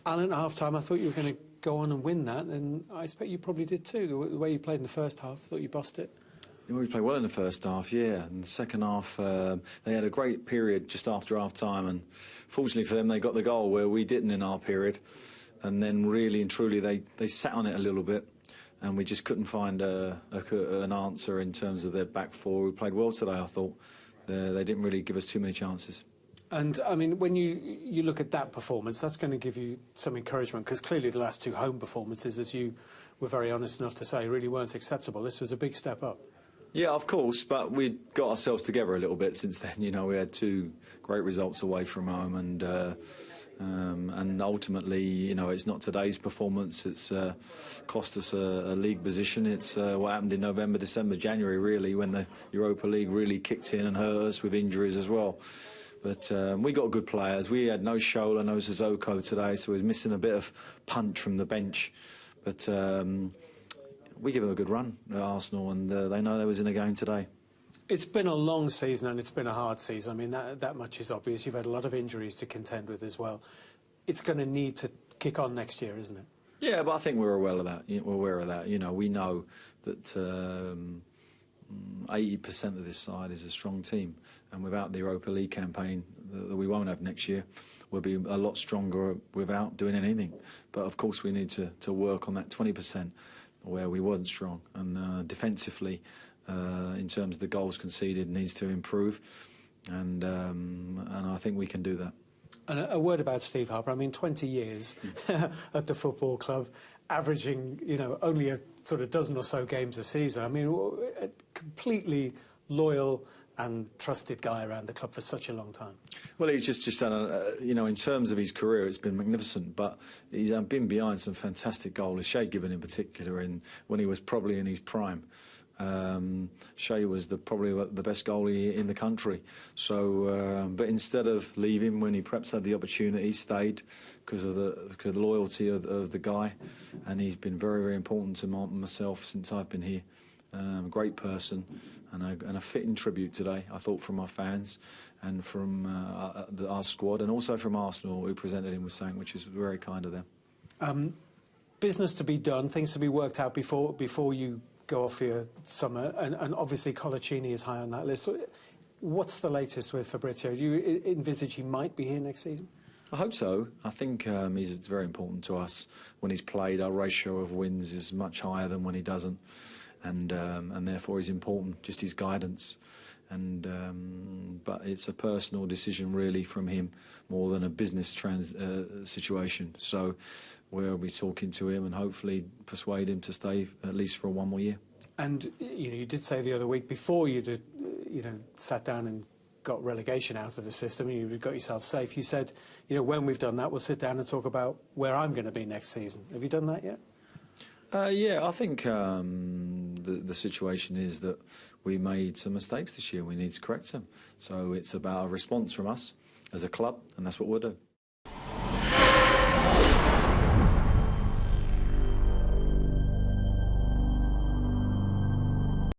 Alan, at half-time, I thought you were going to go on and win that, and I expect you probably did too. The way you played in the first half, thought you bossed it. We played well in the first half, yeah. And the second half, they had a great period just after half-time, and fortunately for them, they got the goal where we didn't in our period. And then really and truly, they sat on it a little bit, and we just couldn't find an answer in terms of their back four. We played well today, I thought. They didn't really give us too many chances. And, I mean, when you look at that performance, that's going to give you some encouragement, because clearly the last two home performances, as you were very honest enough to say, really weren't acceptable. This was a big step up. Yeah, of course, but we got ourselves together a little bit since then. You know, we had two great results away from home, and ultimately, you know, it's not today's performance. It's cost us a league position. It's what happened in November, December, January, really, when the Europa League really kicked in and hurt us with injuries as well. But we got good players. We had no Shola, no Sissoko today, so we was missing a bit of punch from the bench. But we give them a good run at Arsenal, and they know they was in a game today. It's been a long season and it's been a hard season. I mean, that much is obvious. You've had a lot of injuries to contend with as well. It's going to need to kick on next year, isn't it? Yeah, but I think we're aware of that. We're aware of that. You know, we know that 80% of this side is a strong team, and without the Europa League campaign that we won't have next year, we'll be a lot stronger without doing anything. But of course, we need to work on that 20%. Where we wasn't strong, and defensively, in terms of the goals conceded, needs to improve, and I think we can do that. And a word about Steve Harper. I mean, 20 years at the football club, averaging, you know, only a sort of dozen or so games a season. I mean, a completely loyal and trusted guy around the club for such a long time. Well, he's just done, you know, in terms of his career, it's been magnificent, but he's been behind some fantastic goals. Shea Given in particular, when he was probably in his prime. Shea was probably the best goalie in the country. So, but instead of leaving when he perhaps had the opportunity, he stayed because of the loyalty of the guy, and he's been very, very important to myself since I've been here. Great person, and a fitting tribute today, I thought, from our fans and from our squad, and also from Arsenal, who presented him with something which is very kind of them. Business to be done, things to be worked out before you go off for your summer, and obviously Koscielny is high on that list. What's the latest with Fabrizio? Do you envisage he might be here next season? I hope so. I think he's very important to us. When he's played, our ratio of wins is much higher than when he doesn't. And therefore he's important, just his guidance. But it's a personal decision really from him more than a business situation. So we'll be talking to him and hopefully persuade him to stay at least for one more year. And you did say the other week, before you sat down and got relegation out of the system, and you got yourself safe, you said, when we've done that, we'll sit down and talk about where I'm going to be next season. Have you done that yet? Yeah, I think the situation is that we made some mistakes this year. We need to correct them. So it's about a response from us as a club, and that's what we'll do.